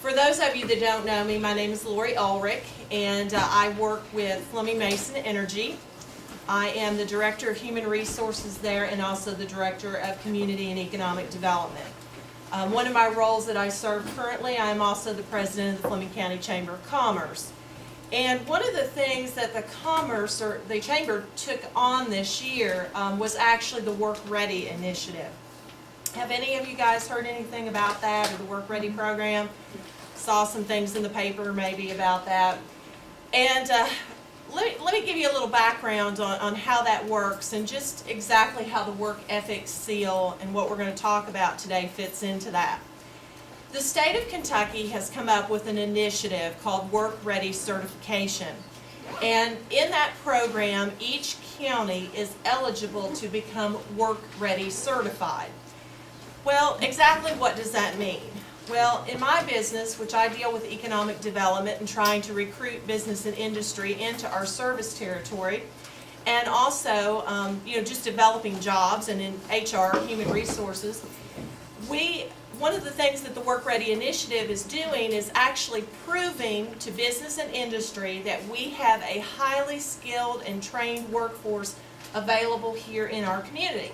For those of you that don't know me, my name is Lori Ulrich, and I work with Fleming Mason Energy. I am the Director of Human Resources there and also the Director of Community and Economic Development. One of my roles that I serve currently, I am also the President of the Fleming County Chamber of Commerce. And one of the things that the Chamber took on this year was actually the Work Ready initiative. Have any of you guys heard anything about that, or the Work Ready program? Saw some things in the paper maybe about that. And let me give you a little background on how that works and just exactly how the work ethics seal and what we're going to talk about today fits into that. The state of Kentucky has come up with an initiative called Work Ready Certification. And in that program, each county is eligible to become Work Ready certified. Well, exactly what does that mean? Well, in my business, which I deal with economic development and trying to recruit business and industry into our service territory, and also just developing jobs and in HR, human resources, one of the things that the Work Ready Initiative is doing is actually proving to business and industry that we have a highly skilled and trained workforce available here in our community.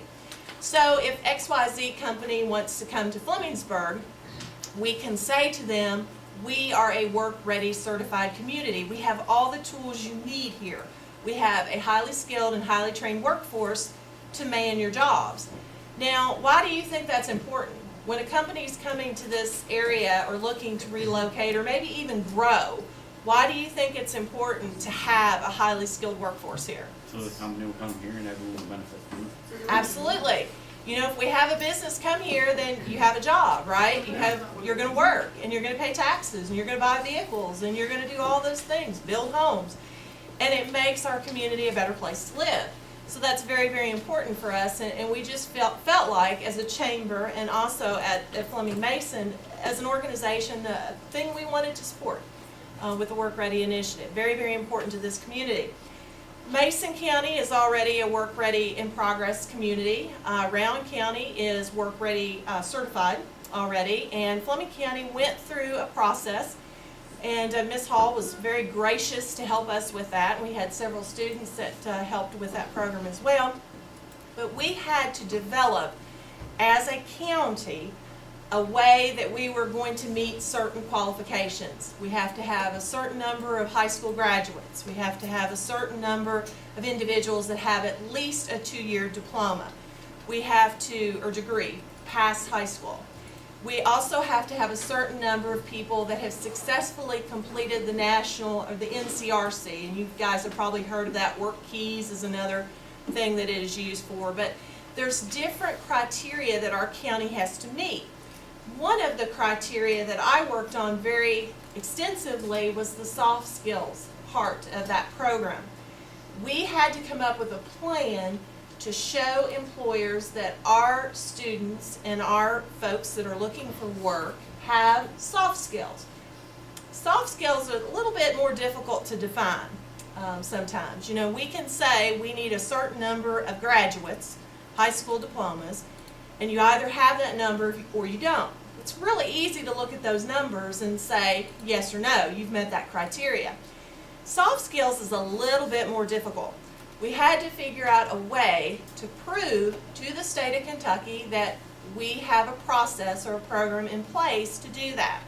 So if XYZ company wants to come to Flemingsburg, we can say to them, we are a Work Ready certified community. We have all the tools you need here. We have a highly skilled and highly trained workforce to man your jobs. Now, why do you think that's important? When a company is coming to this area or looking to relocate or maybe even grow, why do you think it's important to have a highly skilled workforce here? So the company will come here and everyone will benefit from it. Absolutely. If we have a business come here, then you have a job, right? You're going to work, and you're going to pay taxes, and you're going to buy vehicles, and you're going to do all those things, build homes. And it makes our community a better place to live. So that's very, very important for us, and we just felt like, as a chamber and also at Fleming Mason, as an organization, the thing we wanted to support with the Work Ready initiative. Very, very important to this community. Mason County is already a Work Ready in progress community. Rowan County is Work Ready certified already, and Fleming County went through a process, and Ms. Hall was very gracious to help us with that. We had several students that helped with that program as well. But we had to develop, as a county, a way that we were going to meet certain qualifications. We have to have a certain number of high school graduates. We have to have a certain number of individuals that have at least a 2-year diploma. We have to, or degree, pass high school. We also have to have a certain number of people that have successfully completed the national, or the NCRC, and you guys have probably heard of that. Work Keys is another thing that it is used for, but there's different criteria that our county has to meet. One of the criteria that I worked on very extensively was the soft skills part of that program. We had to come up with a plan to show employers that our students and our folks that are looking for work have soft skills. Soft skills are a little bit more difficult to define sometimes. We can say we need a certain number of graduates, high school diplomas, and you either have that number or you don't. It's really easy to look at those numbers and say yes or no, you've met that criteria. Soft skills is a little bit more difficult. We had to figure out a way to prove to the state of Kentucky that we have a process or a program in place to do that.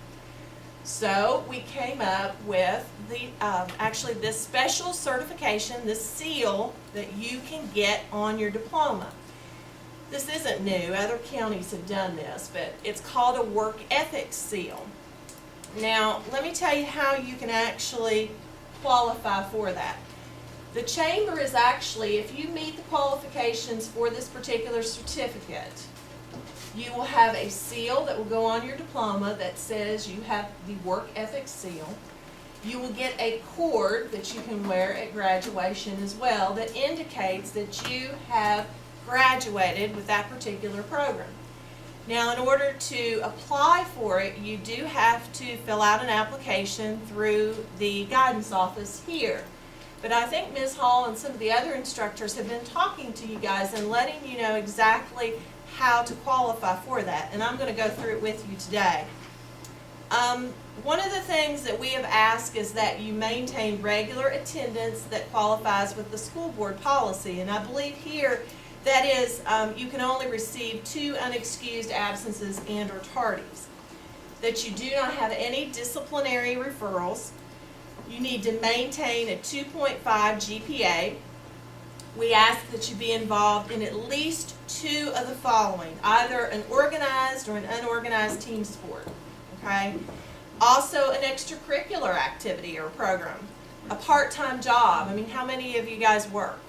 So we came up with actually this special certification, this seal that you can get on your diploma. This isn't new, other counties have done this, but it's called a work ethics seal. Now, let me tell you how you can actually qualify for that. The chamber is actually, if you meet the qualifications for this particular certificate, you will have a seal that will go on your diploma that says you have the work ethics seal. You will get a cord that you can wear at graduation as well that indicates that you have graduated with that particular program. Now, in order to apply for it, you do have to fill out an application through the guidance office here. But I think Ms. Hall and some of the other instructors have been talking to you guys and letting you know exactly how to qualify for that. And I'm going to go through it with you today. One of the things that we have asked is that you maintain regular attendance that qualifies with the school board policy. And I believe here that is you can only receive 2 unexcused absences and or tardies. That you do not have any disciplinary referrals. You need to maintain a 2.5 GPA. We ask that you be involved in at least 2 of the following, either an organized or an unorganized team sport, okay? Also an extracurricular activity or program, a part-time job. I mean, how many of you guys work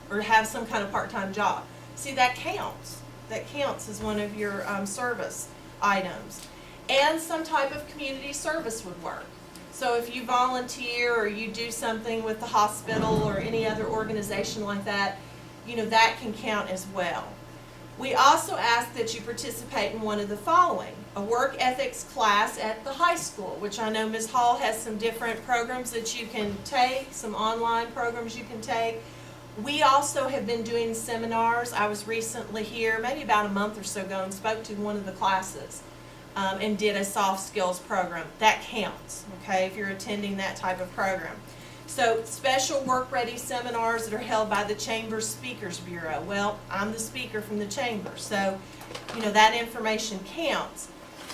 or have some kind of part-time job? See, that counts. That counts as one of your service items. And some type of community service would work. So if you volunteer or you do something with the hospital or any other organization like that, you know, that can count as well. We also ask that you participate in one of the following: a work ethics class at the high school, which I know Ms. Hall has some different programs that you can take, some online programs you can take. We also have been doing seminars. I was recently here, maybe about a month or so ago, and spoke to one of the classes. And did a soft skills program. That counts, okay, if you're attending that type of program. So special work-ready seminars that are held by the Chamber's Speakers Bureau. Well, I'm the speaker from the Chamber, so, you know, that information counts.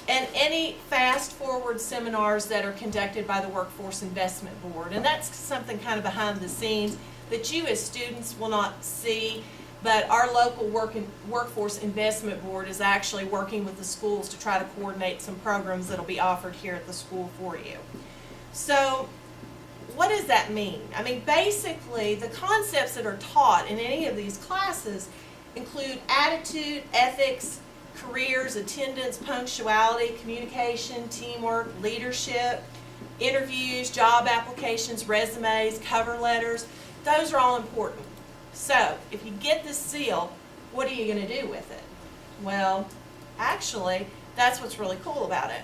And any fast-forward seminars that are conducted by the Workforce Investment Board. And that's something kind of behind the scenes that you as students will not see. But our local Workforce Investment Board is actually working with the schools to try to coordinate some programs that will be offered here at the school for you. So what does that mean? I mean, basically, the concepts that are taught in any of these classes include attitude, ethics, careers, attendance, punctuality, communication, teamwork, leadership, interviews, job applications, resumes, cover letters. Those are all important. So, if you get this seal, what are you going to do with it? Well, actually, that's what's really cool about it.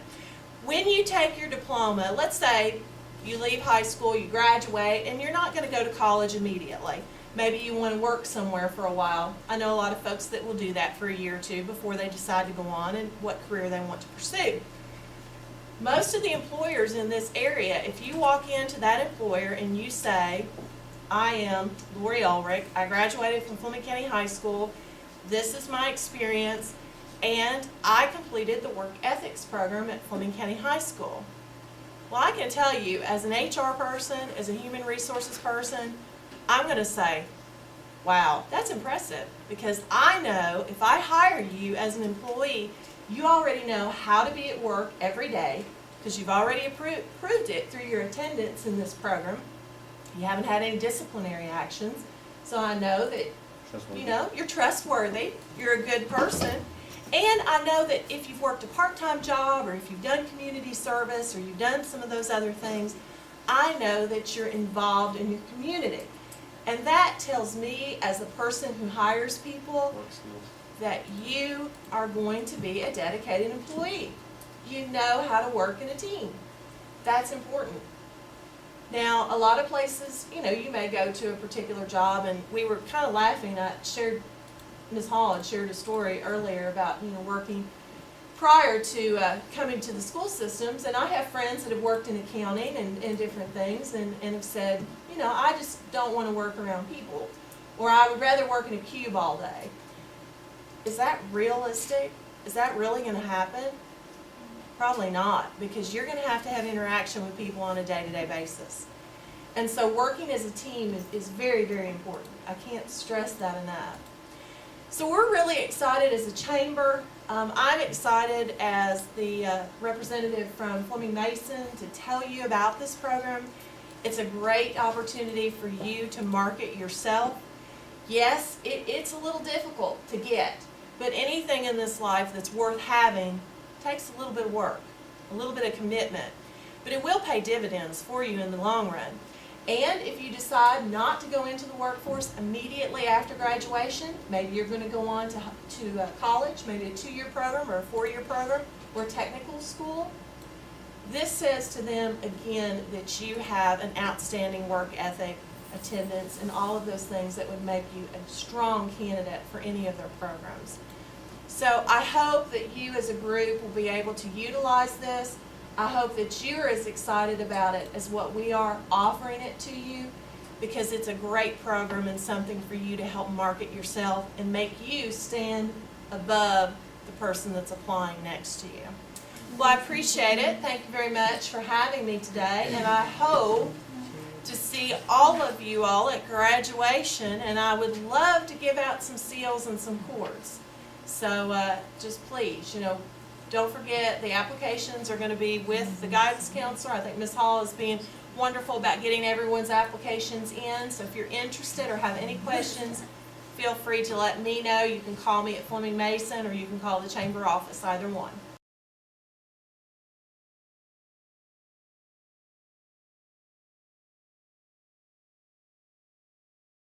When you take your diploma, let's say you leave high school, you graduate, and you're not going to go to college immediately. Maybe you want to work somewhere for a while. I know a lot of folks that will do that for a year or two before they decide to go on and what career they want to pursue. Most of the employers in this area, if you walk into that employer and you say, I am Lori Ulrich. I graduated from Fleming County High School. This is my experience, and I completed the work ethics program at Fleming County High School. Well, I can tell you, as an HR person, as a human resources person, I'm going to say, wow, that's impressive, because I know if I hire you as an employee, you already know how to be at work every day, because you've already proved it through your attendance in this program. You haven't had any disciplinary actions, so I know that, you know, you're trustworthy, you're a good person, and I know that if you've worked a part-time job or if you've done community service or you've done some of those other things, I know that you're involved in your community. And that tells me, as a person who hires people, that you are going to be a dedicated employee. You know how to work in a team. That's important. Now, a lot of places, you know, you may go to a particular job, and we were kind of laughing. Ms. Hall had shared a story earlier about, you know, working prior to coming to the school systems, and I have friends that have worked in accounting and different things and have said, you know, I just don't want to work around people, or I would rather work in a cube all day. Is that realistic? Is that really going to happen? Probably not, because you're going to have interaction with people on a day-to-day basis. And so working as a team is very, very important. I can't stress that enough. So we're really excited as a chamber. I'm excited as the representative from Fleming Mason to tell you about this program. It's a great opportunity for you to market yourself. Yes, it's a little difficult to get, but anything in this life that's worth having takes a little bit of work, a little bit of commitment, but it will pay dividends for you in the long run. And if you decide not to go into the workforce immediately after graduation, maybe you're going to go on to college, maybe a 2-year program or a 4-year program or technical school, this says to them again that you have an outstanding work ethic, attendance, and all of those things that would make you a strong candidate for any of their programs. So I hope that you as a group will be able to utilize this. I hope that you're as excited about it as what we are offering it to you, because it's a great program and something for you to help market yourself and make you stand above the person that's applying next to you. Well, I appreciate it. Thank you very much for having me today, and I hope to see all of you all at graduation, and I would love to give out some seals and some cords. So just please, don't forget the applications are going to be with the guidance counselor. I think Ms. Hall is being wonderful about getting everyone's applications in. So if you're interested or have any questions, feel free to let me know. You can call me at Fleming Mason, or you can call the chamber office, either one.